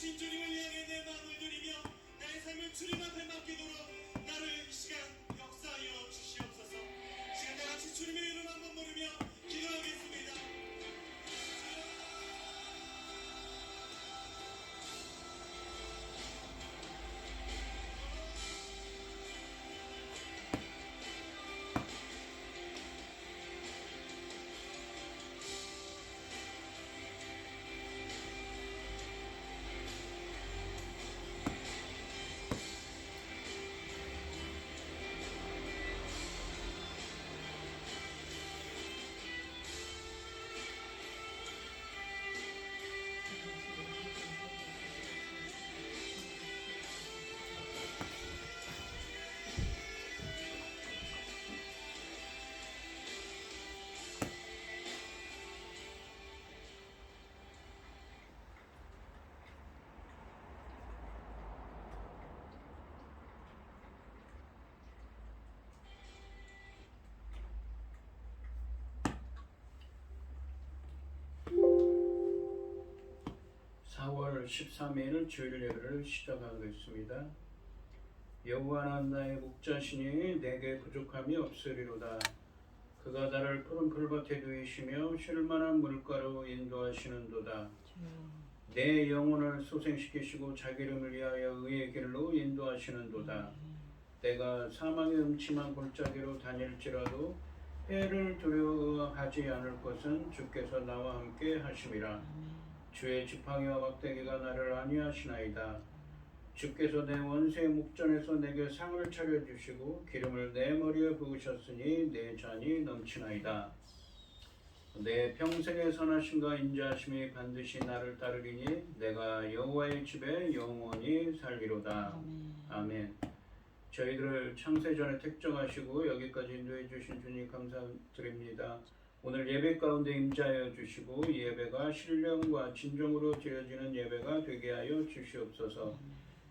주신 주님을 위하여 내 마음을 드리며 나의 삶을 주님 앞에 맡기도록 나를 이 시간 역사하여 주시옵소서. 이 시간 다 같이 주님의 이름 한번 부르며 기도하겠습니다. (4월 13일) 주일 예배를 시작하겠습니다. 여호와는 나의 목자시니 내게 부족함이 없으리로다. 그가 나를 푸른 풀밭에 두이시며 쉴 만한 물가로 인도하시는도다. 내 영혼을 소생시키시고 자기 이름을 위하여 의의 길로 인도하시는도다. 내가 사망의 음침한 골짜기로 다닐지라도 해를 두려워하지 않을 것은 주께서 나와 함께 하심이라. 주의 지팡이와 막대기가 나를 안위하시나이다. 주께서 내 원수의 목전에서 내게 상을 차려주시고 기름을 내 머리에 부으셨으니 내 잔이 넘치나이다. 내 평생의 선하심과 인자하심이 반드시 나를 따르리니 내가 여호와의 집에 영원히 살리로다. 아멘. 저희들을 창세전에 택정하시고 여기까지 인도해 주신 주님 감사드립니다. 오늘 예배 가운데 임재하여 주시고 이 예배가 신령과 진정으로 드려지는 예배가 되게 하여 주시옵소서.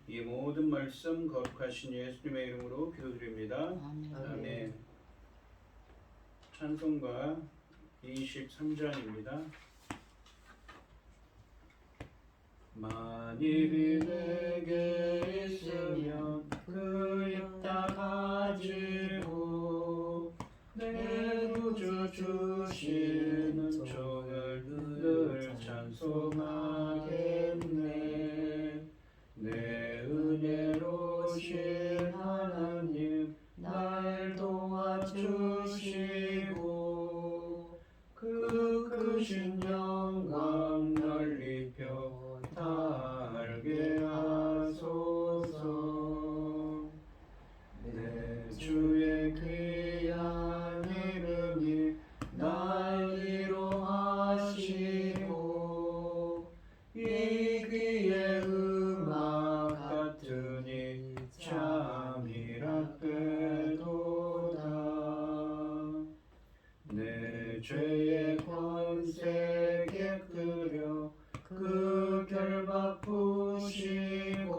이 모든 말씀 거룩하신 예수님의 이름으로 기도드립니다. 아멘. 찬송가 23장입니다. 만일이 내게 있으면 그 입 다 가지고 내 구주 주시는 종을 늘 찬송하겠네. 내 은혜로우신 하나님 날 도와주시고 그 크신 영광 널리 펴 달게 하소서. 내 주의 귀한 이름이 날 위로하시고 이 귀의 음악 같으니 참이라 꾀도다. 내 죄의 권세 깨뜨려 그 결박 푸시고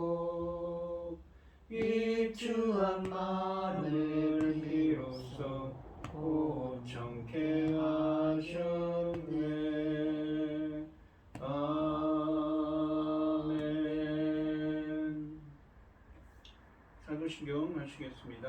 입주한 마음을 비로소 고청케 하셨네. 아멘. 사도신경 하시겠습니다.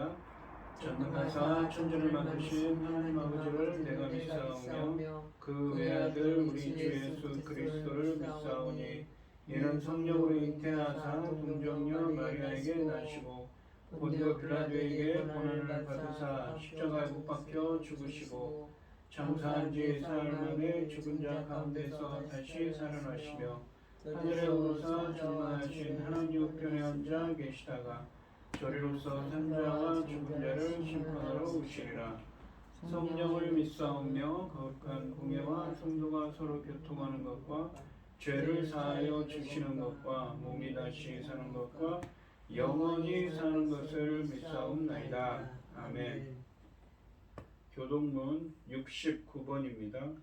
전능하사 천지를 만드신 하나님 아버지를 내가 믿사오며 그 외아들 우리 주 예수 그리스도를 믿사오니 이는 성령으로 잉태하사 동정녀 마리아에게 나시고 본디오 빌라도에게 고난을 받으사 십자가에 못 박혀 죽으시고 장사한 지 사흘 만에 죽은 자 가운데서 다시 살아나시며 하늘에 오르사 전능하신 하나님 우편에 앉아 계시다가 저리로서 산자와 죽은 자를 심판하러 오시리라. 성령을 믿사오며 거룩한 공예와 성도가 서로 교통하는 것과 죄를 사하여 주시는 것과 몸이 다시 사는 것과 영원히 사는 것을 믿사옵나이다. 아멘. 교동문 69번입니다.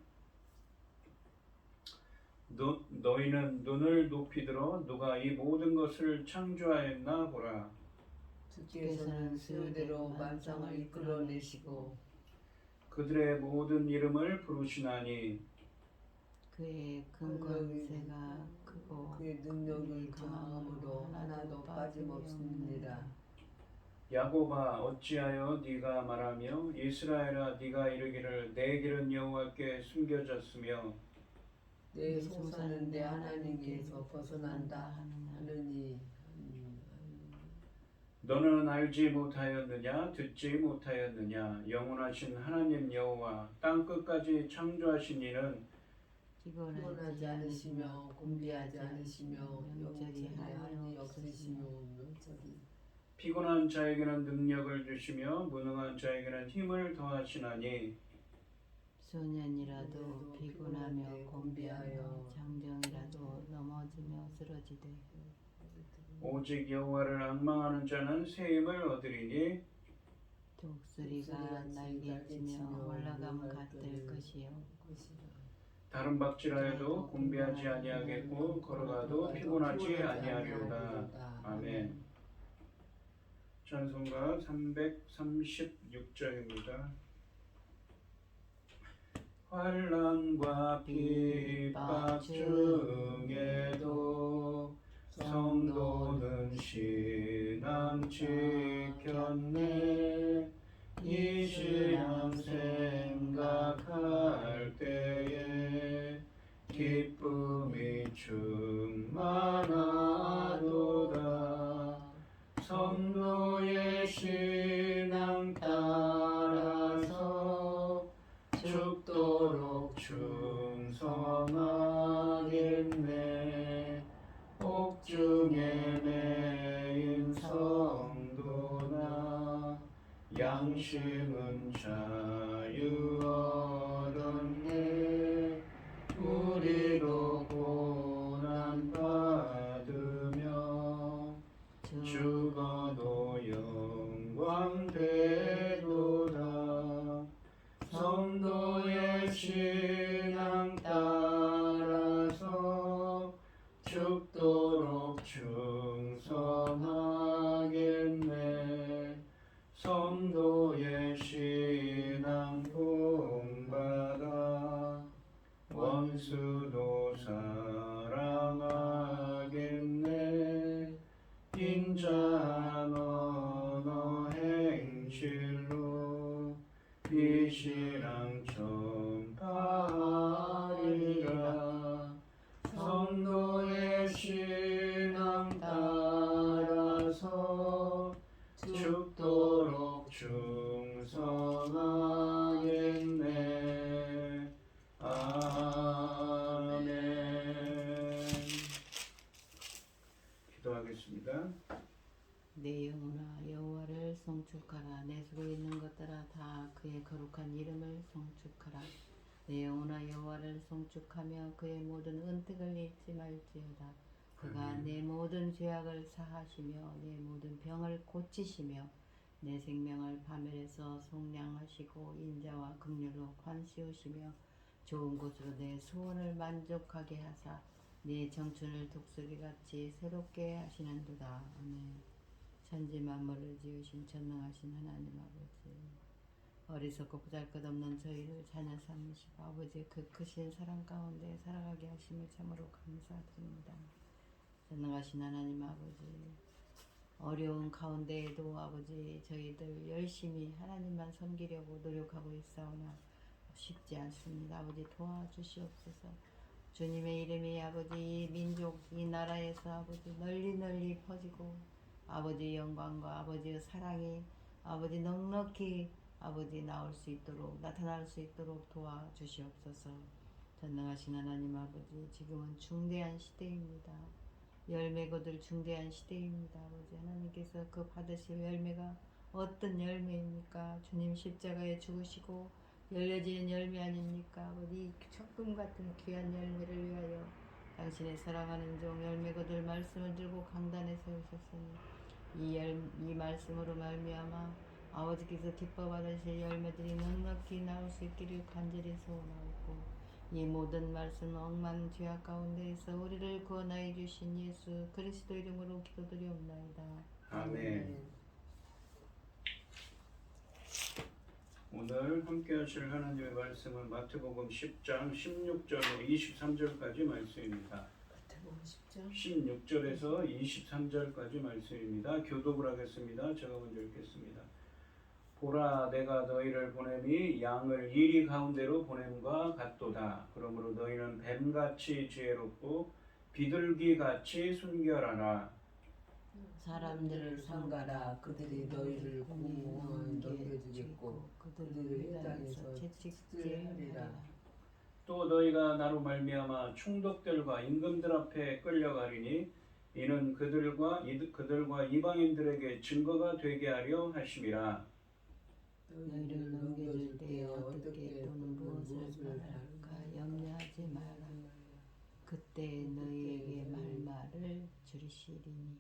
너희는 눈을 높이 들어 누가 이 모든 것을 창조하였나 보라. 주께서는 수요대로 만상을 이끌어내시고 그들의 모든 이름을 부르시나니 그의 근권세가 크고 그의 능력이 강함으로 하나도 빠짐없습니다. 야곱아 어찌하여 네가 말하며 이스라엘아 네가 이르기를 내 길은 여호와께 숨겨졌으며 내 소사는 내 하나님께서 벗어난다 하느니 너는 알지 못하였느냐 듣지 못하였느냐 영원하신 하나님 여호와 땅 끝까지 창조하신 이는 피곤하지 않으시며 곤비하지 않으시며 영적이 한이 없으시며 명적이 피곤한 자에게는 능력을 주시며 무능한 자에게는 힘을 더하시나니 소년이라도 피곤하며 곤비하여 장정이라도 넘어지며 쓰러지되 오직 여호와를 앙망하는 자는 새 힘을 얻으리니 독수리가 날개치며 올라감 같을 것이요 다른 박질하여도 곤비하지 아니하겠고 걸어가도 피곤하지 아니하리로다. 아멘. 찬송가 336장입니다. 환난과 핍박 중에도 성도는 신앙 지켰네. 이 신앙 생각할 때에 기쁨이 충만하도다. 성도의 신앙 따라서 죽도록 충성하겠네. 옥중에 매인 성도나 양심은 자유 얻었네. 우리도 고난 받으며 죽어도 영광 되도다. 성도의 신앙 따라서 죽도록 충성하겠네. 성도의 신앙 본받아 원수도 사랑하겠네. 인자한 언어 행실로 이 신앙 전파하리라. 성도의 신앙 따라서 죽도록 충성하겠네. 아멘. 기도하겠습니다. 내 영혼아 여호와를 송축하라. 내 속에 있는 것들아 다 그의 거룩한 이름을 송축하라. 내 영혼아 여호와를 송축하며 그의 모든 은택을 잊지 말지어다. 그가 내 모든 죄악을 사하시며 내 모든 병을 고치시며 내 생명을 파멸해서 속량하시고 인자와 긍휼로 관시우시며 좋은 곳으로 내 소원을 만족하게 하사 내 청춘을 독수리같이 새롭게 하시는도다. 아멘. 천지 만물을 지으신 전능하신 하나님 아버지, 어리석고 보잘것없는 저희를 자녀 삼으시고 아버지의 그 크신 사랑 가운데 살아가게 하심을 참으로 감사드립니다. 전능하신 하나님 아버지, 어려운 가운데에도 아버지 저희들 열심히 하나님만 섬기려고 노력하고 있사오나 쉽지 않습니다. 아버지 도와주시옵소서. 주님의 이름이 아버지 이 민족 이 나라에서 아버지 널리 퍼지고 아버지 영광과 아버지의 사랑이 아버지 넉넉히 아버지 나올 수 있도록 나타날 수 있도록 도와주시옵소서. 전능하신 하나님 아버지, 지금은 중대한 시대입니다. 열매 거둘 중대한 시대입니다. 아버지 하나님께서 그 받으실 열매가 어떤 열매입니까? 주님 십자가에 죽으시고 열려지는 열매 아닙니까? 아버지 적금 같은 귀한 열매를 위하여 당신의 사랑하는 종 열매 거둘 말씀을 들고 강단에 세우셨으니 이 말씀으로 말미암아 아버지께서 기뻐 받으실 열매들이 넉넉히 나올 수 있기를 간절히 소원하고 이 모든 말씀 억만 죄악 가운데에서 우리를 구원하여 주신 예수 그리스도 이름으로 기도드리옵나이다. 아멘. 오늘 함께 하실 하나님의 말씀은 마태복음 10장 16절로 23절까지 말씀입니다. 10절 16절에서 23절까지 말씀입니다. 교독을 하겠습니다. 제가 먼저 읽겠습니다. 보라, 내가 너희를 보냄이 양을 이리 가운데로 보냄과 같도다. 그러므로 너희는 뱀같이 지혜롭고 비둘기같이 순결하라. 사람들을 삼가라. 그들이 너희를 공무원 넘겨주겠고 그들을 회당에서 채찍질하리라. 또 너희가 나로 말미암아 충덕들과 임금들 앞에 끌려가리니 이는 그들과 이방인들에게 증거가 되게 하려 하심이라. 너희를 넘겨줄 때에 어떻게 또는 무엇을 말할까 염려하지 마라. 그때 너희에게 말을 들으시리니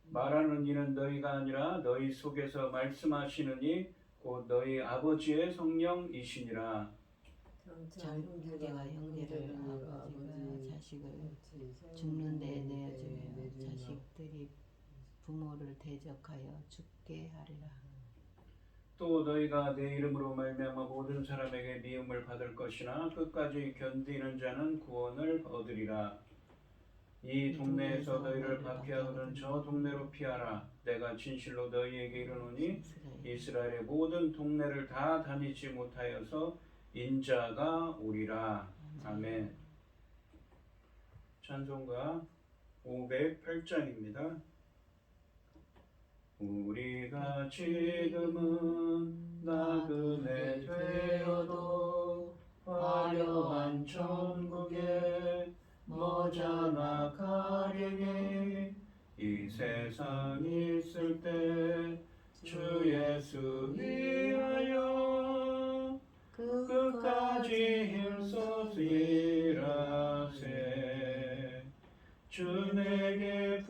말하는 이는 너희가 아니라 너희 속에서 말씀하시느니 곧 너희 아버지의 성령이시니라. 형제가 형제를 아버지가 자식을 죽는 데 내어주며 자식들이 부모를 대적하여 죽게 하리라. 또 너희가 내 이름으로 말미암아 모든 사람에게 미움을 받을 것이나 끝까지 견디는 자는 구원을 얻으리라. 이 동네에서 너희를 박해하거든 저 동네로 피하라. 내가 진실로 너희에게 이르노니 이스라엘의 모든 동네를 다 다니지 못하여서 인자가 오리라. 아멘. 찬송가 508장입니다. 우리가 지금은 나그네 되어도 화려한 천국에 머지않아 가려니 이 세상 있을 때 주 예수 위하여 끝까지 힘써서 일하세. 주 내게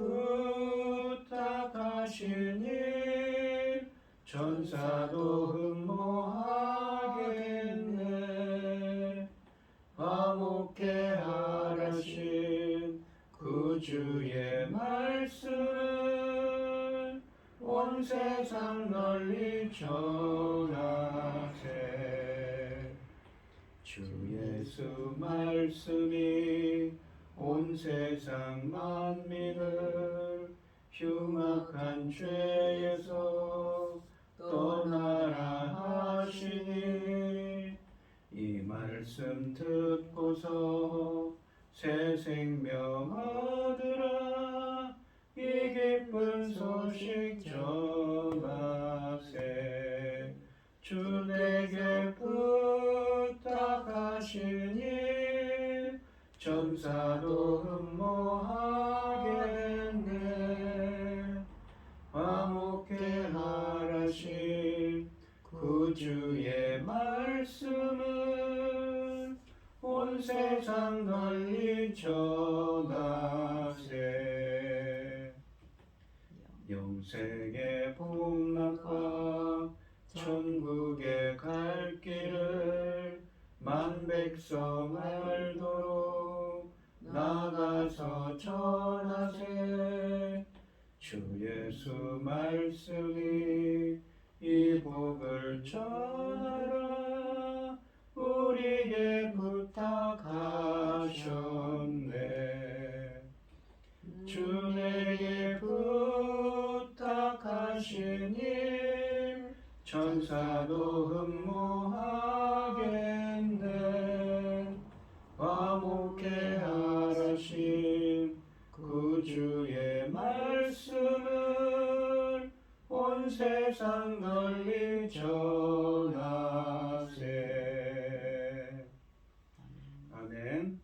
부탁하신 일 천사도 흠모하겠네. 화목해 하라신 구주의 말씀을 온 세상 널리 전하세. 주 예수 말씀이 온 세상 만민을 흉악한 죄에서 떠나라 하시니 이 말씀 듣고서 새 생명 얻으라. 이 기쁜 소식 전하세. 주 내게 부탁하신 일 천사도 흠모하겠네. 화목해 하라신 구주의 말씀을 온 세상 널리 전하세. 영생의 복락과 천국에 갈 길을 만 백성 알도록 나가서 전하세. 주 예수 말씀이 이 복을 전하라. 우리에게 부탁하셨네. 주 내게 부탁하신 일 천사도 흠모하겠네. 화목해 하라신 구주의 말씀을 온 세상 널리 전하세. 아멘.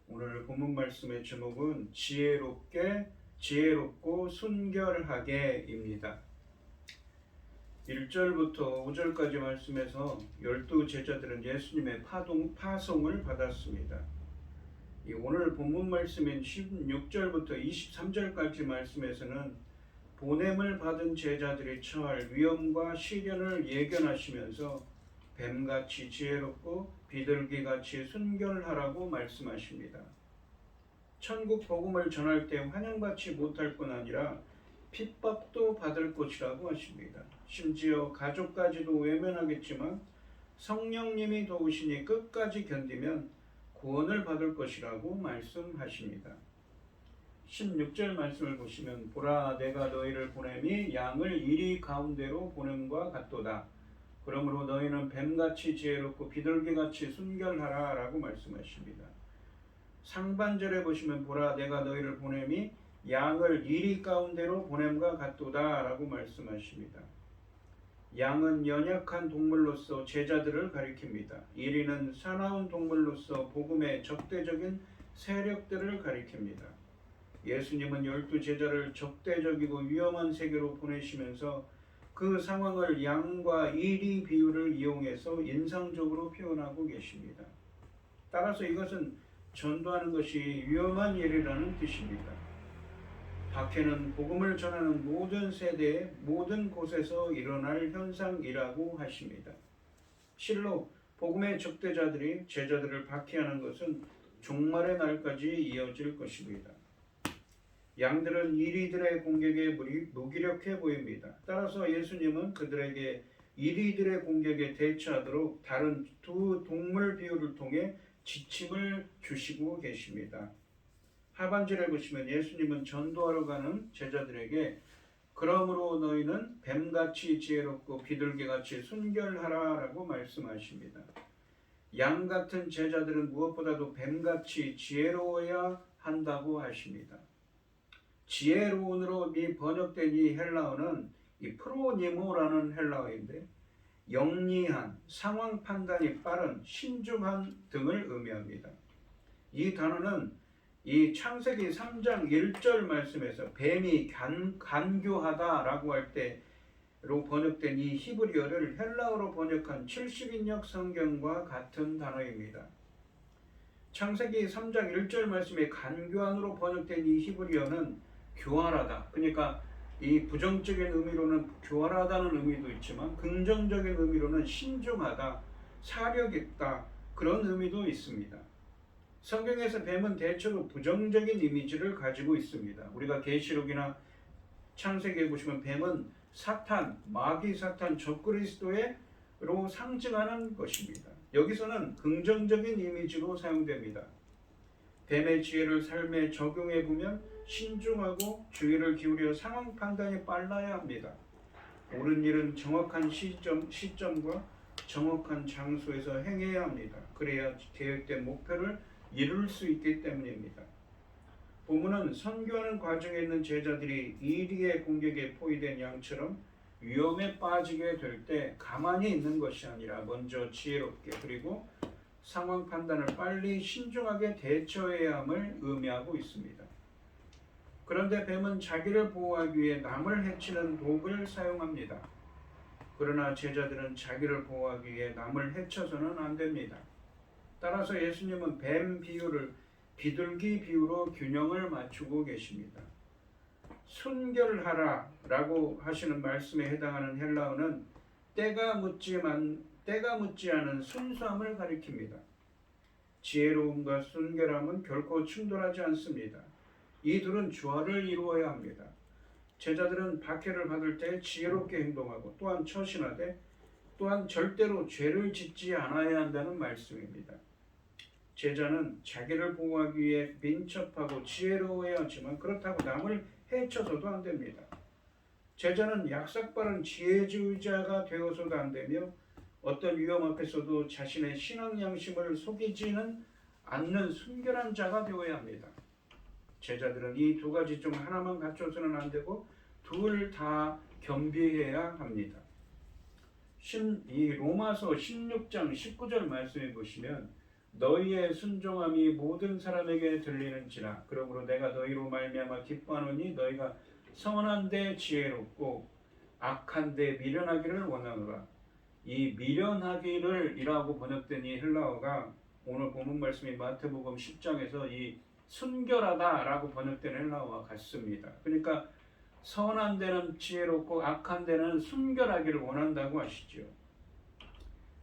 오늘 본문 말씀의 제목은 지혜롭고 순결하게입니다. 1절부터 5절까지 말씀에서 12 제자들은 예수님의 파송을 받았습니다. 오늘 본문 말씀인 16절부터 23절까지 말씀에서는 보냄을 받은 제자들이 처할 위험과 시련을 예견하시면서 뱀같이 지혜롭고 비둘기같이 순결하라고 말씀하십니다. 천국 복음을 전할 때 환영받지 못할 뿐 아니라 핍박도 받을 것이라고 하십니다. 심지어 가족까지도 외면하겠지만 성령님이 도우시니 끝까지 견디면 구원을 받을 것이라고 말씀하십니다. 16절 말씀을 보시면 보라 내가 너희를 보냄이 양을 이리 가운데로 보냄과 같도다. 그러므로 너희는 뱀같이 지혜롭고 비둘기같이 순결하라 라고 말씀하십니다. 상반절에 보시면 보라 내가 너희를 보냄이 양을 이리 가운데로 보냄과 같도다 라고 말씀하십니다. 양은 연약한 동물로서 제자들을 가리킵니다. 이리는 사나운 동물로서 복음의 적대적인 세력들을 가리킵니다. 예수님은 12제자를 적대적이고 위험한 세계로 보내시면서 그 상황을 양과 이리 비유를 이용해서 인상적으로 표현하고 계십니다. 따라서 이것은 전도하는 것이 위험한 일이라는 뜻입니다. 박해는 복음을 전하는 모든 세대의 모든 곳에서 일어날 현상이라고 하십니다. 실로 복음의 적대자들이 제자들을 박해하는 것은 종말의 날까지 이어질 것입니다. 양들은 이리들의 공격에 무기력해 보입니다. 따라서 예수님은 그들에게 이리들의 공격에 대처하도록 다른 두 동물 비유를 통해 지침을 주시고 계십니다. 하반절에 보시면 예수님은 전도하러 가는 제자들에게 그러므로 너희는 뱀같이 지혜롭고 비둘기같이 순결하라 라고 말씀하십니다. 양 같은 제자들은 무엇보다도 뱀같이 지혜로워야 한다고 하십니다. 지혜로운으로 번역된 이 헬라어는 이 프로니모라는 헬라어인데 영리한, 상황 판단이 빠른, 신중한 등을 의미합니다. 이 단어는 이 창세기 3장 1절 말씀에서 뱀이 간교하다라고 할 때로 번역된 이 히브리어를 헬라어로 번역한 70인역 성경과 같은 단어입니다. 창세기 3장 1절 말씀에 간교한으로 번역된 이 히브리어는 교활하다. 그러니까 이 부정적인 의미로는 교활하다는 의미도 있지만 긍정적인 의미로는 신중하다, 사력 있다 그런 의미도 있습니다. 성경에서 뱀은 대체로 부정적인 이미지를 가지고 있습니다. 우리가 계시록이나 창세기에 보시면 뱀은 사탄, 마귀 사탄, 적그리스도로 상징하는 것입니다. 여기서는 긍정적인 이미지로 사용됩니다. 뱀의 지혜를 삶에 적용해 보면 신중하고 주의를 기울여 상황 판단이 빨라야 합니다. 옳은 일은 정확한 시점과 정확한 장소에서 행해야 합니다. 그래야 계획된 목표를 이룰 수 있기 때문입니다. 본문은 선교하는 과정에 있는 제자들이 이리의 공격에 포위된 양처럼 위험에 빠지게 될 때 가만히 있는 것이 아니라 먼저 지혜롭게 그리고 상황 판단을 빨리 신중하게 대처해야 함을 의미하고 있습니다. 그런데 뱀은 자기를 보호하기 위해 남을 해치는 독을 사용합니다. 그러나 제자들은 자기를 보호하기 위해 남을 해쳐서는 안 됩니다. 따라서 예수님은 뱀 비유를 비둘기 비유로 균형을 맞추고 계십니다. 순결하라 라고 하시는 말씀에 해당하는 헬라어는 때가 묻지 않은 순수함을 가리킵니다. 지혜로움과 순결함은 결코 충돌하지 않습니다. 이 둘은 조화를 이루어야 합니다. 제자들은 박해를 받을 때 지혜롭게 행동하고 또한 처신하되 또한 절대로 죄를 짓지 않아야 한다는 말씀입니다. 제자는 자기를 보호하기 위해 민첩하고 지혜로워야 하지만 그렇다고 남을 해쳐서도 안 됩니다. 제자는 약삭빠른 지혜주의자가 되어서도 안 되며 어떤 위험 앞에서도 자신의 신앙 양심을 속이지는 않는 순결한 자가 되어야 합니다. 제자들은 이 두 가지 중 하나만 갖춰서는 안 되고 둘 다 겸비해야 합니다. 이 로마서 16장 19절 말씀에 보시면 너희의 순종함이 모든 사람에게 들리는지라 그러므로 내가 너희로 말미암아 기뻐하노니 너희가 선한데 지혜롭고 악한데 미련하기를 원하노라. 이 미련하기를 이라고 번역된 이 헬라어가 오늘 본문 말씀인 마태복음 10장에서 이 순결하다라고 번역된 헬라어와 같습니다. 그러니까 선한 데는 지혜롭고 악한 데는 순결하기를 원한다고 하시죠.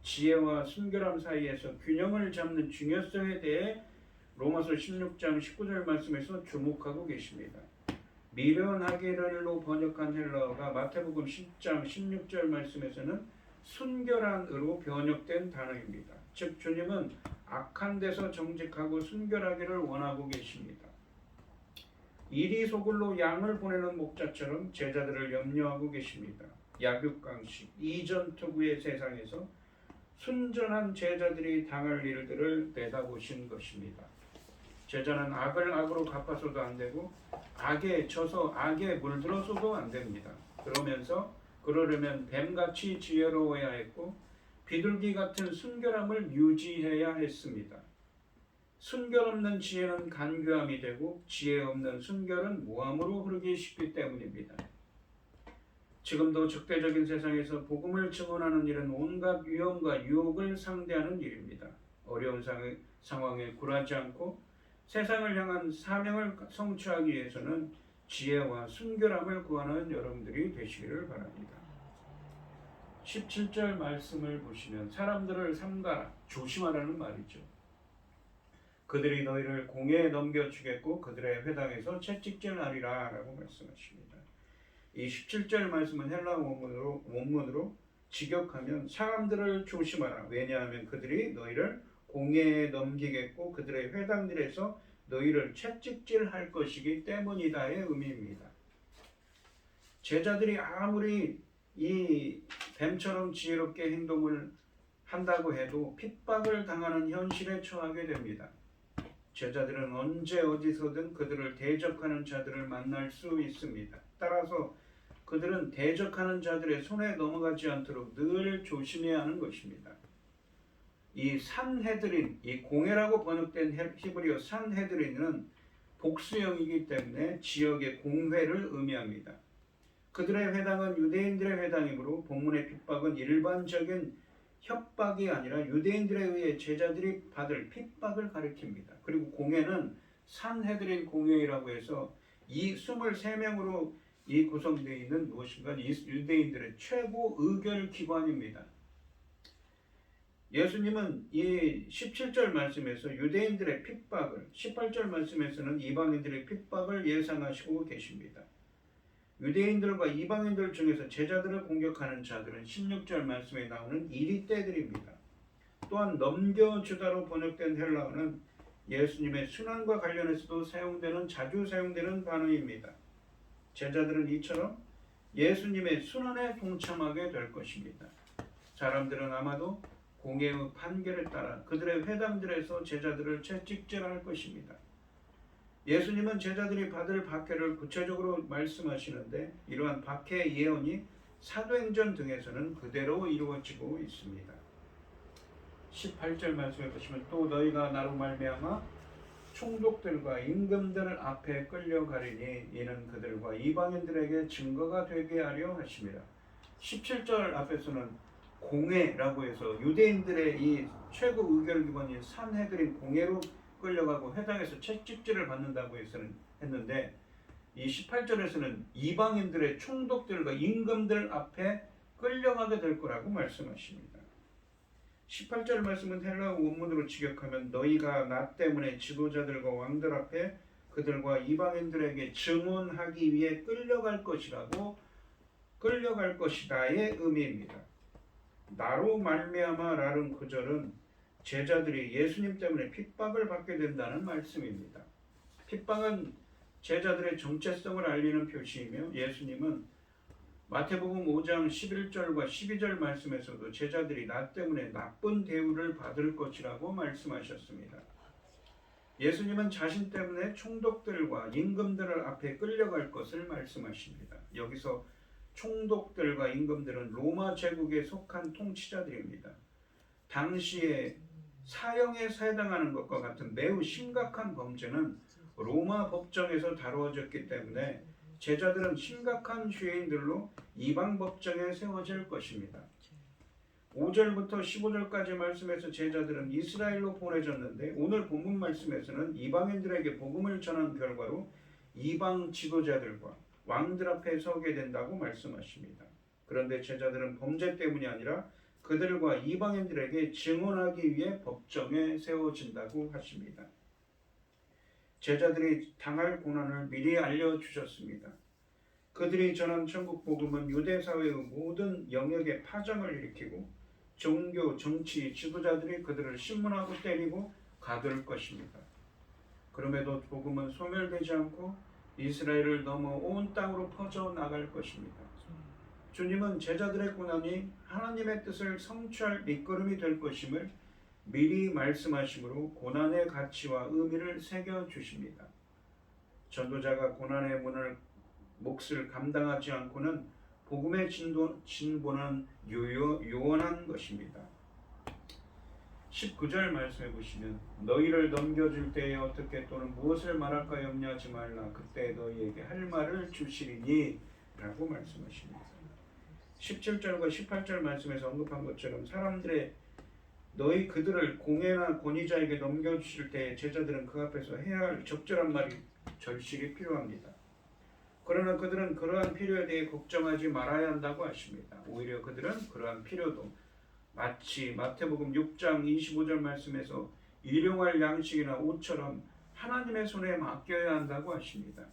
지혜와 순결함 사이에서 균형을 잡는 중요성에 대해 로마서 16장 19절 말씀에서 주목하고 계십니다. 미련하기를로 번역한 헬라어가 마태복음 10장 16절 말씀에서는 순결한으로 번역된 단어입니다. 즉 주님은 악한 데서 정직하고 순결하기를 원하고 계십니다. 이리 소굴로 양을 보내는 목자처럼 제자들을 염려하고 계십니다. 약육강식, 이전투구의 세상에서 순전한 제자들이 당할 일들을 내다보신 것입니다. 제자는 악을 악으로 갚아서도 안 되고 악에 져서 악에 물들어서도 안 됩니다. 그러려면 뱀같이 지혜로워야 했고 비둘기 같은 순결함을 유지해야 했습니다. 순결 없는 지혜는 간교함이 되고 지혜 없는 순결은 모함으로 흐르기 쉽기 때문입니다. 지금도 적대적인 세상에서 복음을 증언하는 일은 온갖 위험과 유혹을 상대하는 일입니다. 어려운 상황에 굴하지 않고 세상을 향한 사명을 성취하기 위해서는 지혜와 순결함을 구하는 여러분들이 되시기를 바랍니다. 17절 말씀을 보시면 사람들을 삼가라, 조심하라는 말이죠. 그들이 너희를 공회에 넘겨주겠고 그들의 회당에서 채찍질하리라 라고 말씀하십니다. 이 17절 말씀은 헬라 원문으로 직역하면 사람들을 조심하라. 왜냐하면 그들이 너희를 공회에 넘기겠고 그들의 회당들에서 너희를 채찍질할 것이기 때문이다의 의미입니다. 제자들이 아무리 이 뱀처럼 지혜롭게 행동을 한다고 해도 핍박을 당하는 현실에 처하게 됩니다. 제자들은 언제 어디서든 그들을 대적하는 자들을 만날 수 있습니다. 따라서 그들은 대적하는 자들의 손에 넘어가지 않도록 늘 조심해야 하는 것입니다. 이 산헤드린, 이 공회라고 번역된 히브리어 산헤드린은 복수형이기 때문에 지역의 공회를 의미합니다. 그들의 회당은 유대인들의 회당이므로 본문의 핍박은 일반적인 협박이 아니라 유대인들에 의해 제자들이 받을 핍박을 가리킵니다. 그리고 공회는 산헤드린 공회라고 해서 이 23명으로 이 구성되어 있는 무엇인가 이 유대인들의 최고 의결 기관입니다. 예수님은 이 17절 말씀에서 유대인들의 핍박을, 18절 말씀에서는 이방인들의 핍박을 예상하시고 계십니다. 유대인들과 이방인들 중에서 제자들을 공격하는 자들은 16절 말씀에 나오는 이리떼들입니다. 또한 넘겨주다로 번역된 헬라어는 예수님의 순환과 관련해서도 자주 사용되는 단어입니다. 제자들은 이처럼 예수님의 순환에 동참하게 될 것입니다. 사람들은 아마도 공회의 판결에 따라 그들의 회당들에서 제자들을 채찍질할 것입니다. 예수님은 제자들이 받을 박해를 구체적으로 말씀하시는데 이러한 박해의 예언이 사도행전 등에서는 그대로 이루어지고 있습니다. 18절 말씀에 보시면 또 너희가 나로 말미암아 총독들과 임금들 앞에 끌려가리니 이는 그들과 이방인들에게 증거가 되게 하려 하심이라. 17절 앞에서는 공회라고 해서 유대인들의 이 최고 의결 기관인 산헤드린 공회로 끌려가고 회당에서 채찍질을 받는다고 했는데 이 18절에서는 이방인들의 총독들과 임금들 앞에 끌려가게 될 거라고 말씀하십니다. 18절 말씀은 헬라어 원문으로 직역하면 너희가 나 때문에 지도자들과 왕들 앞에 그들과 이방인들에게 증언하기 위해 끌려갈 것이다의 의미입니다. 나로 말미암아 라는 구절은 제자들이 예수님 때문에 핍박을 받게 된다는 말씀입니다. 핍박은 제자들의 정체성을 알리는 표시이며 예수님은 마태복음 5장 11절과 12절 말씀에서도 제자들이 나 때문에 나쁜 대우를 받을 것이라고 말씀하셨습니다. 예수님은 자신 때문에 총독들과 임금들 앞에 끌려갈 것을 말씀하십니다. 여기서 총독들과 임금들은 로마 제국에 속한 통치자들입니다. 당시에 사형에 해당하는 것과 같은 매우 심각한 범죄는 로마 법정에서 다루어졌기 때문에 제자들은 심각한 죄인들로 이방 법정에 세워질 것입니다. 5절부터 15절까지 말씀에서 제자들은 이스라엘로 보내졌는데 오늘 본문 말씀에서는 이방인들에게 복음을 전한 결과로 이방 지도자들과 왕들 앞에 서게 된다고 말씀하십니다. 그런데 제자들은 범죄 때문이 아니라 그들과 이방인들에게 증언하기 위해 법정에 세워진다고 하십니다. 제자들이 당할 고난을 미리 알려주셨습니다. 그들이 전한 천국 복음은 유대 사회의 모든 영역에 파장을 일으키고 종교, 정치, 지도자들이 그들을 신문하고 때리고 가둘 것입니다. 그럼에도 복음은 소멸되지 않고 이스라엘을 넘어 온 땅으로 퍼져나갈 것입니다. 주님은 제자들의 고난이 하나님의 뜻을 성취할 밑거름이 될 것임을 미리 말씀하심으로 고난의 가치와 의미를 새겨주십니다. 전도자가 고난의 몫을 감당하지 않고는 복음의 진보는 요원한 것입니다. 19절 말씀해 보시면 너희를 넘겨줄 때에 어떻게 또는 무엇을 말할까 염려하지 말라. 그때 너희에게 할 말을 주시리니 라고 말씀하십니다. 17절과 18절 말씀에서 언급한 것처럼 사람들의 너희 그들을 공회나 권위자에게 넘겨주실 때 제자들은 그 앞에서 해야 할 적절한 말이 절실히 필요합니다. 그러나 그들은 그러한 필요에 대해 걱정하지 말아야 한다고 하십니다. 오히려 그들은 그러한 필요도 마치 마태복음 6장 25절 말씀에서 일용할 양식이나 옷처럼 하나님의 손에 맡겨야 한다고 하십니다.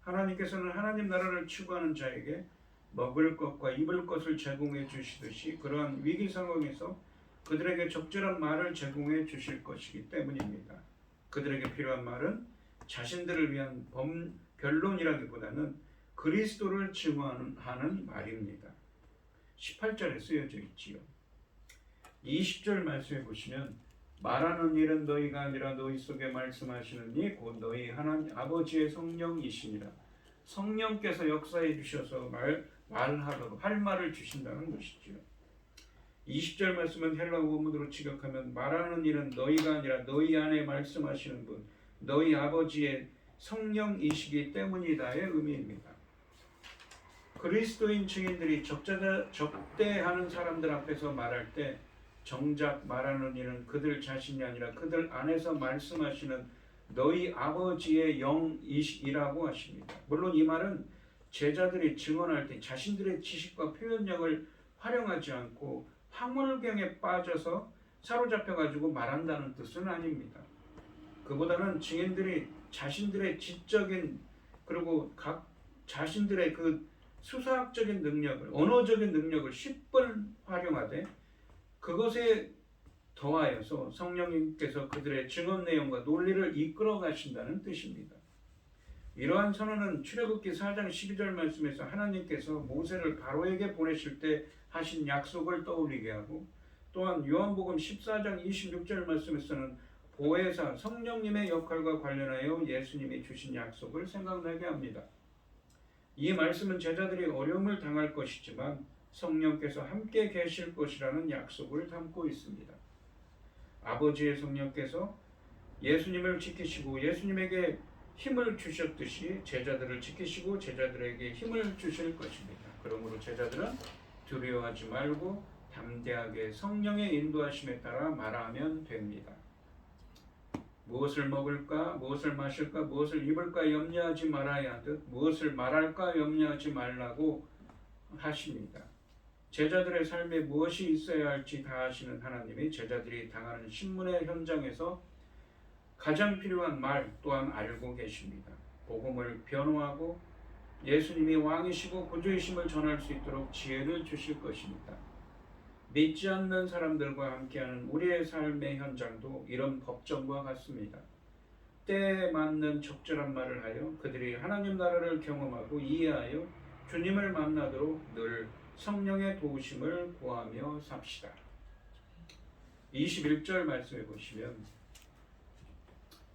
하나님께서는 하나님 나라를 추구하는 자에게 먹을 것과 입을 것을 제공해 주시듯이 그러한 위기 상황에서 그들에게 적절한 말을 제공해 주실 것이기 때문입니다. 그들에게 필요한 말은 자신들을 위한 변론이라기보다는 그리스도를 증언하는 말입니다. 18절에 쓰여져 있지요. 20절 말씀해 보시면 말하는 일은 너희가 아니라 너희 속에 말씀하시는 이 곧 너희 하나님 아버지의 성령이시니라. 성령께서 역사해 주셔서 말하도록 할 말을 주신다는 것이지요. 20절 말씀은 헬라 원문으로 직역하면 말하는 일은 너희가 아니라 너희 안에 말씀하시는 분 너희 아버지의 성령이시기 때문이다의 의미입니다. 그리스도인 증인들이 적대하는 사람들 앞에서 말할 때 정작 말하는 이는 그들 자신이 아니라 그들 안에서 말씀하시는 너희 아버지의 영이시라고 하십니다. 물론 이 말은 제자들이 증언할 때 자신들의 지식과 표현력을 활용하지 않고 황홀경에 빠져서 사로잡혀가지고 말한다는 뜻은 아닙니다. 그보다는 증인들이 자신들의 지적인 그리고 각 자신들의 그 수사학적인 능력을 언어적인 능력을 10번 활용하되 그것에 더하여서 성령님께서 그들의 증언 내용과 논리를 이끌어 가신다는 뜻입니다. 이러한 선언은 출애굽기 4장 12절 말씀에서 하나님께서 모세를 바로에게 보내실 때 하신 약속을 떠올리게 하고 또한 요한복음 14장 26절 말씀에서는 보혜사 성령님의 역할과 관련하여 예수님이 주신 약속을 생각나게 합니다. 이 말씀은 제자들이 어려움을 당할 것이지만 성령께서 함께 계실 것이라는 약속을 담고 있습니다. 아버지의 성령께서 예수님을 지키시고 예수님에게 힘을 주셨듯이 제자들을 지키시고 제자들에게 힘을 주실 것입니다. 그러므로 제자들은 두려워하지 말고 담대하게 성령의 인도하심에 따라 말하면 됩니다. 무엇을 먹을까, 무엇을 마실까, 무엇을 입을까 염려하지 말아야 하듯 무엇을 말할까 염려하지 말라고 하십니다. 제자들의 삶에 무엇이 있어야 할지 다 아시는 하나님이 제자들이 당하는 신문의 현장에서 가장 필요한 말 또한 알고 계십니다. 복음을 변호하고 예수님이 왕이시고 구주이심을 전할 수 있도록 지혜를 주실 것입니다. 믿지 않는 사람들과 함께하는 우리의 삶의 현장도 이런 법정과 같습니다. 때에 맞는 적절한 말을 하여 그들이 하나님 나라를 경험하고 이해하여 주님을 만나도록 늘 성령의 도우심을 구하며 삽시다. 21절 말씀해 보시면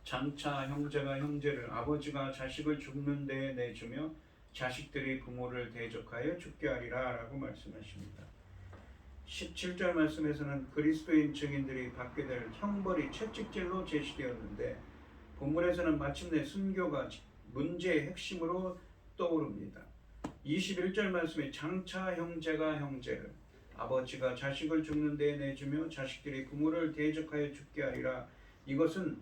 장차 형제가 형제를 아버지가 자식을 죽는 데에 내주며 자식들이 부모를 대적하여 죽게 하리라 라고 말씀하십니다. 17절 말씀에서는 그리스도인 증인들이 받게 될 형벌이 채찍질로 제시되었는데 본문에서는 마침내 순교가 문제의 핵심으로 떠오릅니다. 21절 말씀에 장차 형제가 형제를 아버지가 자식을 죽는 데에 내주며 자식들이 부모를 대적하여 죽게 하리라. 이것은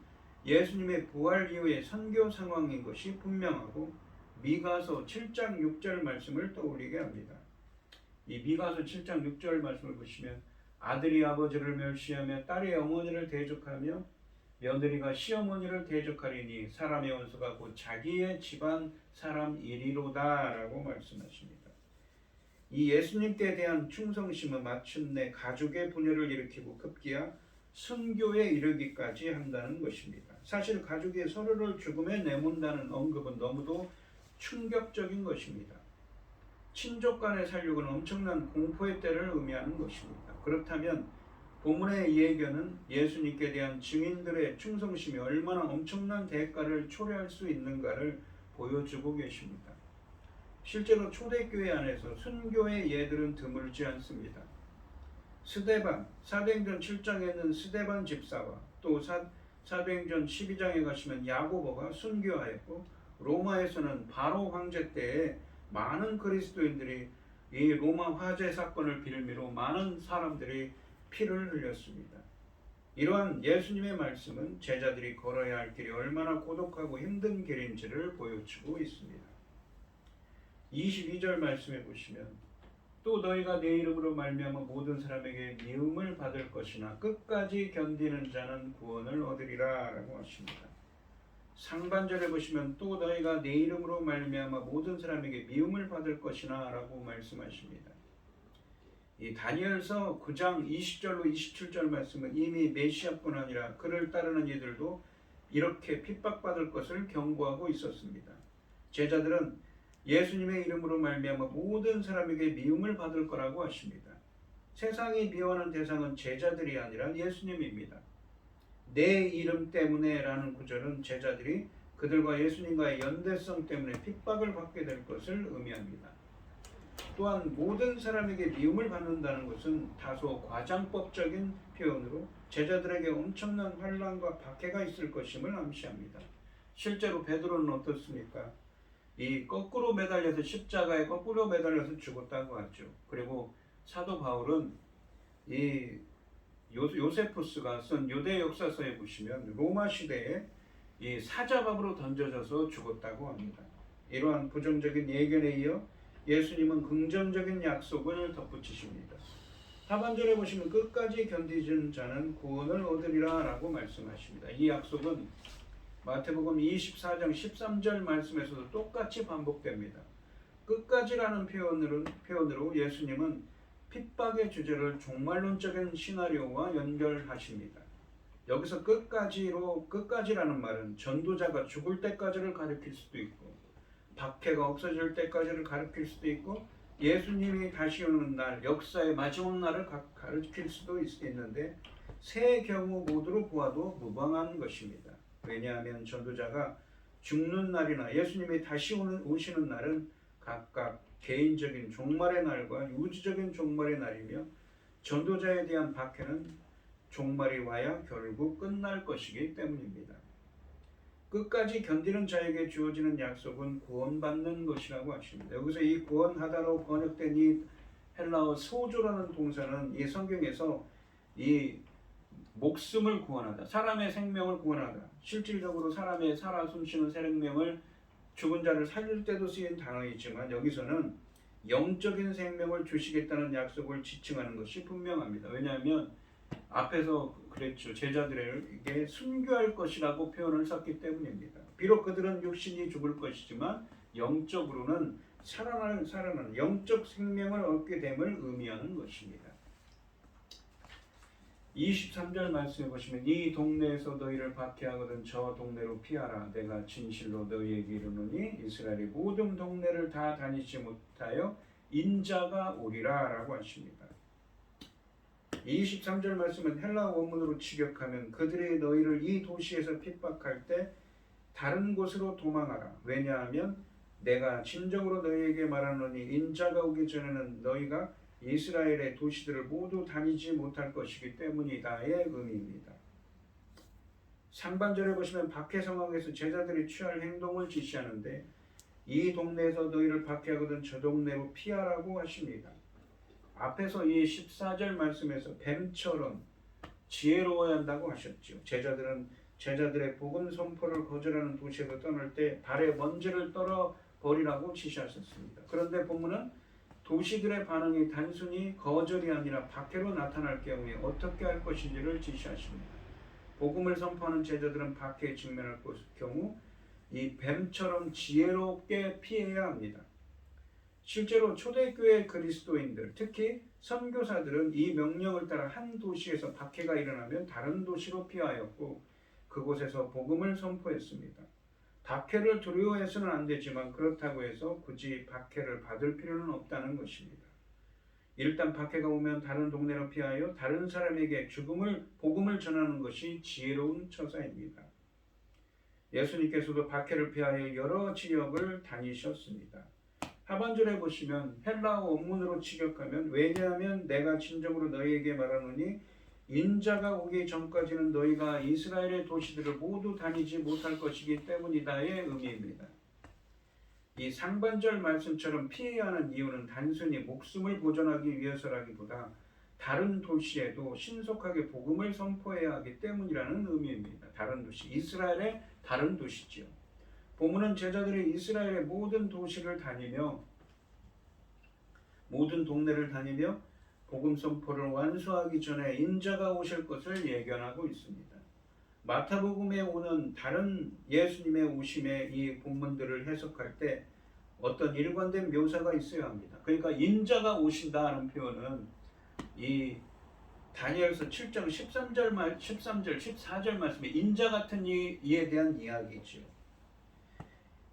예수님의 부활 이후의 선교 상황인 것이 분명하고 미가서 7장 6절 말씀을 떠올리게 합니다. 이 미가서 7장 6절 말씀을 보시면 아들이 아버지를 멸시하며 딸이 어머니를 대적하며 며느리가 시어머니를 대적하리니 사람의 원수가 곧 자기의 집안 사람이리로다 라고 말씀하십니다. 이 예수님께 대한 충성심은 마침내 가족의 분열을 일으키고 급기야 순교에 이르기까지 한다는 것입니다. 사실 가족이 서로를 죽음에 내몬다는 언급은 너무도 충격적인 것입니다. 친족 간의 살육은 엄청난 공포의 때를 의미하는 것입니다. 그렇다면 본문의 이 예견은 예수님께 대한 증인들의 충성심이 얼마나 엄청난 대가를 초래할 수 있는가를 보여주고 계십니다. 실제로 초대교회 안에서 순교의 예들은 드물지 않습니다. 스데반, 사도행전 7장에 있는 스데반 집사와 또 사도행전 12장에 가시면 야고보가 순교하였고, 로마에서는 바로 황제 때에 많은 그리스도인들이 이 로마 화재 사건을 빌미로 많은 사람들이 피를 흘렸습니다. 이러한 예수님의 말씀은 제자들이 걸어야 할 길이 얼마나 고독하고 힘든 길인지를 보여주고 있습니다. 22절 말씀해 보시면 또 너희가 내 이름으로 말미암아 모든 사람에게 미움을 받을 것이나 끝까지 견디는 자는 구원을 얻으리라 라고 하십니다. 상반절에 보시면 또 너희가 내 이름으로 말미암아 모든 사람에게 미움을 받을 것이나 라고 말씀하십니다. 이 다니엘서 9장 20절로 27절 말씀은 이미 메시아뿐 아니라 그를 따르는 이들도 이렇게 핍박받을 것을 경고하고 있었습니다. 제자들은 예수님의 이름으로 말미암아 모든 사람에게 미움을 받을 거라고 하십니다. 세상이 미워하는 대상은 제자들이 아니라 예수님입니다. 내 이름 때문에 라는 구절은 제자들이 그들과 예수님과의 연대성 때문에 핍박을 받게 될 것을 의미합니다. 또한 모든 사람에게 미움을 받는다는 것은 다소 과장법적인 표현으로 제자들에게 엄청난 환난과 박해가 있을 것임을 암시합니다. 실제로 베드로는 어떻습니까? 이 거꾸로 매달려서 십자가에 거꾸로 매달려서 죽었다고 하죠. 그리고 사도 바울은 이 요세푸스가 쓴 유대 역사서에 보시면 로마 시대에 이 사자밥으로 던져져서 죽었다고 합니다. 이러한 부정적인 예견에 이어 예수님은 긍정적인 약속을 덧붙이십니다. 하반절에 보시면 끝까지 견디는 자는 구원을 얻으리라 라고 말씀하십니다. 이 약속은 마태복음 24장 13절 말씀에서도 똑같이 반복됩니다. 끝까지라는 표현으로 예수님은 핍박의 주제를 종말론적인 시나리오와 연결하십니다. 여기서 끝까지라는 말은 전도자가 죽을 때까지를 가리킬 수도 있고, 박해가 없어질 때까지를 가리킬 수도 있고, 예수님이 다시 오는 날, 역사의 마지막 날을 가리킬 수도 있는데 세 경우 모두로 보아도 무방한 것입니다. 왜냐하면 전도자가 죽는 날이나 예수님이 다시 오시는 날은 각각 개인적인 종말의 날과 우주적인 종말의 날이며, 전도자에 대한 박해는 종말이 와야 결국 끝날 것이기 때문입니다. 끝까지 견디는 자에게 주어지는 약속은 구원받는 것이라고 하십니다. 여기서 이 구원하다로 번역된 이 헬라어 소조라는 동사는 이 성경에서 이 목숨을 구원하다, 사람의 생명을 구원하다, 실질적으로 사람의 살아 숨쉬는 생명을 죽은 자를 살릴 때도 쓰인 단어이지만 여기서는 영적인 생명을 주시겠다는 약속을 지칭하는 것이 분명합니다. 왜냐하면 앞에서 그랬죠. 제자들에게 순교할 것이라고 표현을 썼기 때문입니다. 비록 그들은 육신이 죽을 것이지만 영적으로는 살아나는 영적 생명을 얻게 됨을 의미하는 것입니다. 23절 말씀해 보시면 이 동네에서 너희를 박해하거든 저 동네로 피하라. 내가 진실로 너희에게 이르노니 이스라엘의 모든 동네를 다 다니지 못하여 인자가 오리라 라고 하십니다. 23절 말씀은 헬라 원문으로 직역하면 그들이 너희를 이 도시에서 핍박할 때 다른 곳으로 도망하라. 왜냐하면 내가 진정으로 너희에게 말하노니 인자가 오기 전에는 너희가 이스라엘의 도시들을 모두 다니지 못할 것이기 때문이다의 의미입니다. 상반절에 보시면 박해 상황에서 제자들이 취할 행동을 지시하는데 이 동네에서 너희를 박해하거든 저 동네로 피하라고 하십니다. 앞에서 이 14절 말씀에서 뱀처럼 지혜로워야 한다고 하셨죠. 제자들의 복음 선포를 거절하는 도시에서 떠날 때 발에 먼지를 떨어 버리라고 지시하셨습니다. 그런데 본문은 도시들의 반응이 단순히 거절이 아니라 박해로 나타날 경우에 어떻게 할 것인지를 지시하십니다. 복음을 선포하는 제자들은 박해에 직면할 경우 이 뱀처럼 지혜롭게 피해야 합니다. 실제로 초대교회 그리스도인들, 특히 선교사들은 이 명령을 따라 한 도시에서 박해가 일어나면 다른 도시로 피하였고 그곳에서 복음을 선포했습니다. 박해를 두려워해서는 안 되지만 그렇다고 해서 굳이 박해를 받을 필요는 없다는 것입니다. 일단 박해가 오면 다른 동네로 피하여 다른 사람에게 복음을 전하는 것이 지혜로운 처사입니다. 예수님께서도 박해를 피하여 여러 지역을 다니셨습니다. 하반절에 보시면 헬라어 원문으로 직역하면 왜냐하면 내가 진정으로 너희에게 말하노니 인자가 오기 전까지는 너희가 이스라엘의 도시들을 모두 다니지 못할 것이기 때문이다의 의미입니다. 이 상반절 말씀처럼 피해야 하는 이유는 단순히 목숨을 보존하기 위해서라기보다 다른 도시에도 신속하게 복음을 선포해야 하기 때문이라는 의미입니다. 다른 도시, 이스라엘의 다른 도시지요. 본문은 제자들이 이스라엘의 모든 도시를 다니며 모든 동네를 다니며 복음 선포를 완수하기 전에 인자가 오실 것을 예견하고 있습니다. 마태복음에 오는 다른 예수님의 오심의 이 본문들을 해석할 때 어떤 일관된 묘사가 있어야 합니다. 그러니까 인자가 오신다는 표현은 이 다니엘서 7장 13절, 14절 말씀에 인자 같은 이에 대한 이야기죠.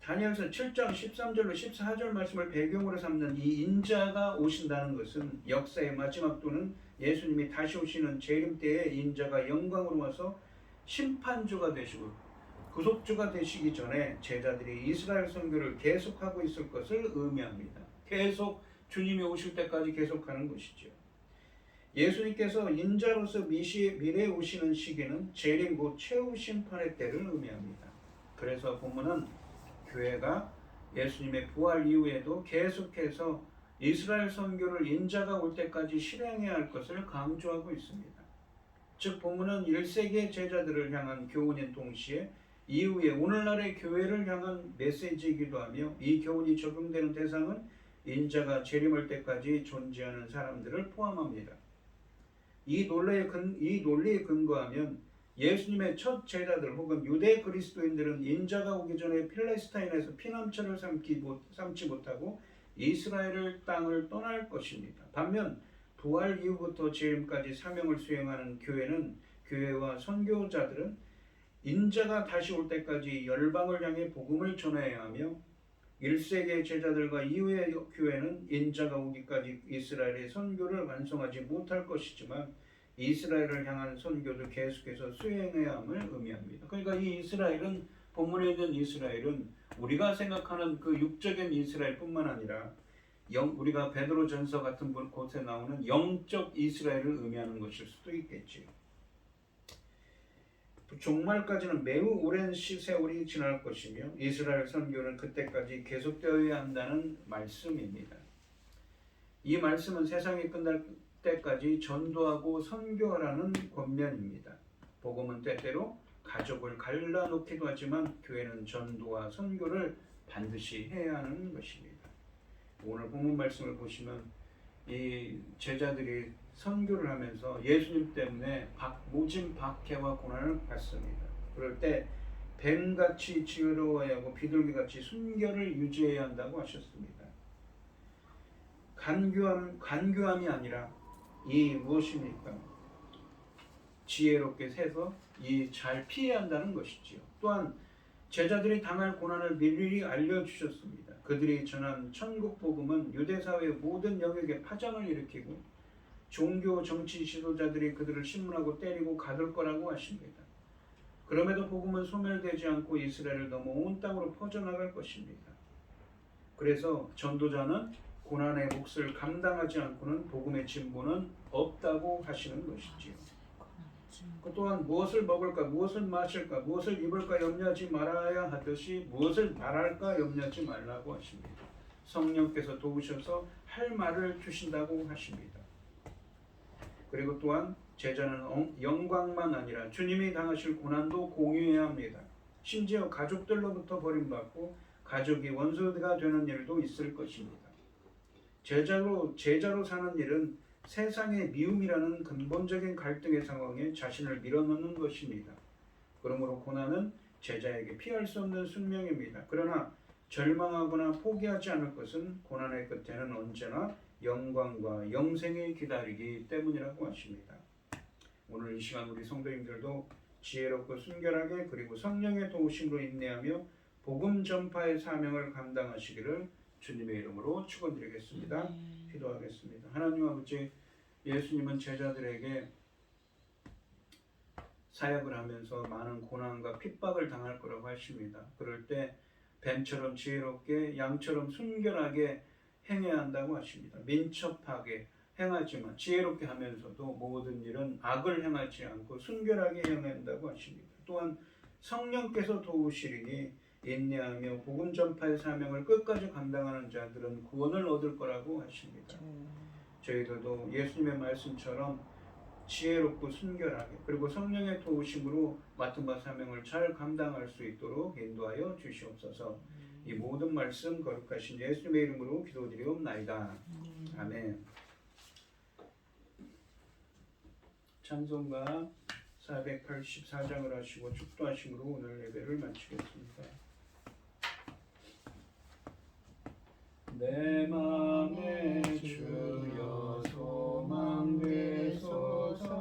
다니엘서 7장 13절로 14절 말씀을 배경으로 삼는 이 인자가 오신다는 것은 역사의 마지막 또는 예수님이 다시 오시는 재림 때에 인자가 영광으로 와서 심판주가 되시고 구속주가 되시기 전에 제자들이 이스라엘 선교를 계속하고 있을 것을 의미합니다. 계속 주님이 오실 때까지 계속하는 것이죠. 예수님께서 인자로서 미래에 오시는 시기는 재림 곧 최후 심판의 때를 의미합니다. 그래서 본문은 교회가 예수님의 부활 이후에도 계속해서 이스라엘 선교를 인자가 올 때까지 실행해야 할 것을 강조하고 있습니다. 즉 본문은 1세기의 제자들을 향한 교훈인 동시에 이후에 오늘날의 교회를 향한 메시지이기도 하며 이 교훈이 적용되는 대상은 인자가 재림할 때까지 존재하는 사람들을 포함합니다. 이 논리에 근거하면 예수님의 첫 제자들 혹은 유대 그리스도인들은 인자가 오기 전에 필레스타인에서 피난처를 삼지 못하고 이스라엘 땅을 떠날 것입니다. 반면 부활 이후부터 재림까지 사명을 수행하는 교회와 선교자들은 인자가 다시 올 때까지 열방을 향해 복음을 전해야 하며 1세기의 제자들과 이후의 교회는 인자가 오기까지 이스라엘의 선교를 완성하지 못할 것이지만 이스라엘을 향한 선교도 계속해서 수행해야 함을 의미합니다. 그러니까 이 이스라엘은 본문에 있는 이스라엘은 우리가 생각하는 그 육적인 이스라엘뿐만 아니라 우리가 베드로전서 같은 곳에 나오는 영적 이스라엘을 의미하는 것일 수도 있겠지요. 종말까지는 매우 오랜 세월이 지날 것이며 이스라엘 선교는 그때까지 계속되어야 한다는 말씀입니다. 이 말씀은 세상이 끝날 때까지 전도하고 선교하라는 권면입니다. 복음은 때때로 가족을 갈라놓기도 하지만 교회는 전도와 선교를 반드시 해야 하는 것입니다. 오늘 본문 말씀을 보시면 이 제자들이 선교를 하면서 예수님 때문에 모진 박해와 고난을 받습니다. 그럴 때 뱀같이 지혜로워야 하고 비둘기같이 순결을 유지해야 한다고 하셨습니다. 간교함이 아니라 이 무엇입니까? 지혜롭게 세서 잘 피해야 한다는 것이지요. 또한 제자들이 당할 고난을 미리 알려주셨습니다. 그들이 전한 천국 복음은 유대사회의 모든 영역에 파장을 일으키고 종교 정치 지도자들이 그들을 신문하고 때리고 가둘 거라고 하십니다. 그럼에도 복음은 소멸되지 않고 이스라엘을 넘어 온 땅으로 퍼져나갈 것입니다. 그래서 전도자는 고난의 몫을 감당하지 않고는 복음의 진보는 없다고 하시는 것이지요. 또한 무엇을 먹을까, 무엇을 마실까, 무엇을 입을까 염려하지 말아야 하듯이 무엇을 말할까 염려하지 말라고 하십니다. 성령께서 도우셔서 할 말을 주신다고 하십니다. 그리고 또한 제자는 영광만 아니라 주님이 당하실 고난도 공유해야 합니다. 심지어 가족들로부터 버림받고 가족이 원수가 되는 일도 있을 것입니다. 제자로 사는 일은 세상의 미움이라는 근본적인 갈등의 상황에 자신을 밀어넣는 것입니다. 그러므로 고난은 제자에게 피할 수 없는 숙명입니다. 그러나 절망하거나 포기하지 않을 것은 고난의 끝에는 언제나 영광과 영생이 기다리기 때문이라고 하십니다. 오늘 이 시간 우리 성도님들도 지혜롭고 순결하게 그리고 성령의 도우심으로 인내하며 복음 전파의 사명을 감당하시기를 주님의 이름으로 축원드리겠습니다. 기도하겠습니다. 하나님 아버지, 예수님은 제자들에게 사역을 하면서 많은 고난과 핍박을 당할 거라고 하십니다. 그럴 때 뱀처럼 지혜롭게 양처럼 순결하게 행해야 한다고 하십니다. 민첩하게 행하지만 지혜롭게 하면서도 모든 일은 악을 행하지 않고 순결하게 행해야 한다고 하십니다. 또한 성령께서 도우시리니 인내하며 복음 전파의 사명을 끝까지 감당하는 자들은 구원을 얻을 거라고 하십니다. 저희들도 예수님의 말씀처럼 지혜롭고 순결하게 그리고 성령의 도우심으로 맡은 바 사명을 잘 감당할 수 있도록 인도하여 주시옵소서. 이 모든 말씀 거룩하신 예수님의 이름으로 기도드리옵나이다. 아멘. 찬송가 484장을 하시고 축도하심으로 오늘 예배를 마치겠습니다. 내 맘에 주여 소망 되소서.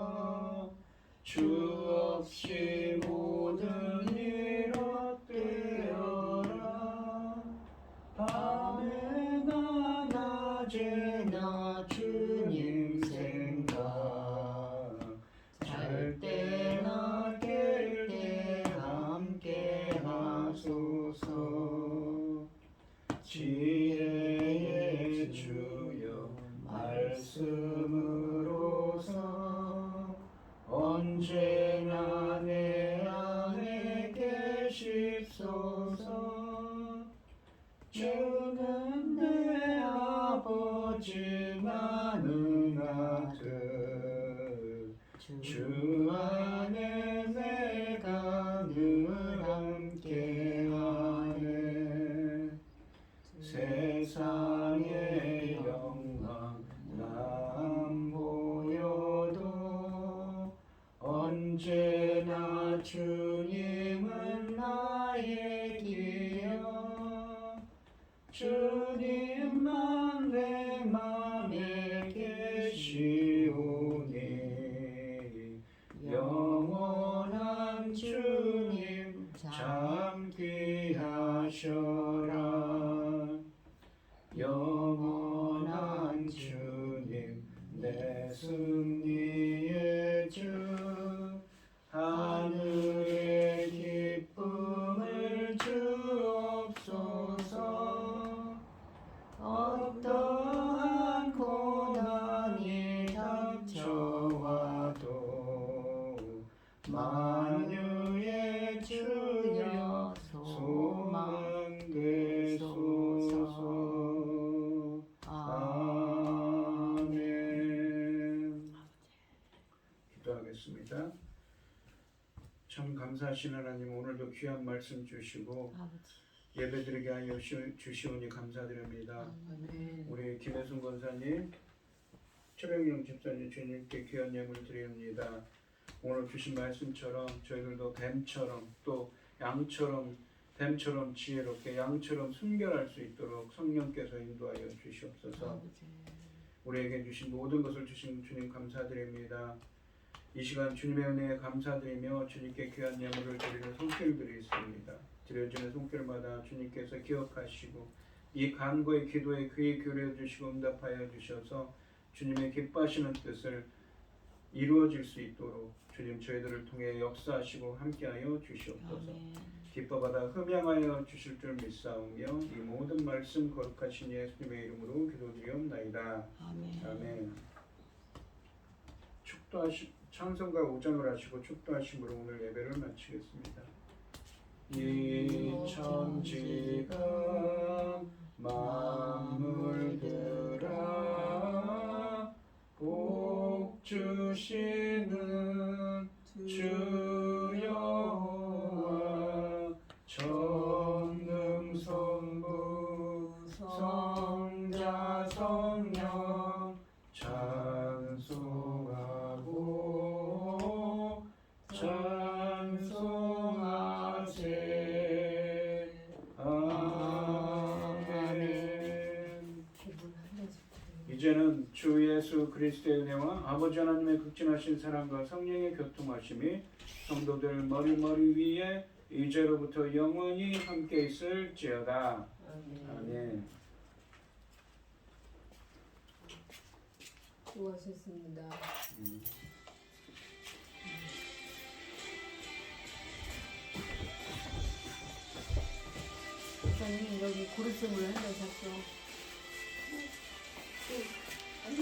주 없이 모든 일 헛되어라. 밤에나 낮에나 주님 생각, 잘 때나 깰 때 함께 하소서. 지혜의 주여 말씀으로서 언제나 내 안에 계십소서. 주는 내 아버지 나는 아들, 주 안에 내가 늘 함께하네. 세상의 영광 남 보여도 언제나 주님은 나의 기여. 주님만 내 맘에 계시오니 영원한 주님 참 귀하셔라. 영원한 주님 내 승리의 주, 하늘의 기쁨을 주옵소서. 어떠한 고난이 닥쳐와도 만유의 주여 소망 되소서. 아멘. 기도하겠습니다. 참 감사하신 하나님, 오늘도 귀한 말씀 주시고 예배드리게 하여 주시오니 감사드립니다. 우리 김혜순 권사님, 최병영 집사님 주님께 귀한 예물을 드립니다. 오늘 주신 말씀처럼 저희들도 뱀처럼 또 양처럼 뱀처럼 지혜롭게 양처럼 순결할 수 있도록 성령께서 인도하여 주시옵소서. 우리에게 주신 모든 것을 주신 주님 감사드립니다. 이 시간 주님의 은혜에 감사드리며 주님께 귀한 예물을 드리는 손길들이 있습니다. 드려지는 손길마다 주님께서 기억하시고 이 간구의 기도에 귀 기울여 주시고 응답하여 주셔서 주님의 기뻐하시는 뜻을 이루어질 수 있도록 주님 저희들을 통해 역사하시고 함께하여 주시옵소서. 기뻐받아 흠양하여 주실 줄 믿사오며 이 모든 말씀 거룩하신 예수님의 이름으로 기도드리옵나이다. 아멘. 찬송가 5장을 하시고 축도하심으로 오늘 예배를 마치겠습니다. 이 천지가 만물들아 복 주시는 주 여호와 전능성부 성자 성령 찬송하고 찬송하세. 아멘. 이제는 주 예수 그리스도의 은혜와 아버지 하나님의 극진하신 사랑과 성령의 교통하심이 성도들 머리 위에 이제로부터 영원히 함께 있을지어다. 아멘. 수고하셨습니다. 목사님 여기 고르스물 한잔 샀어. 아니,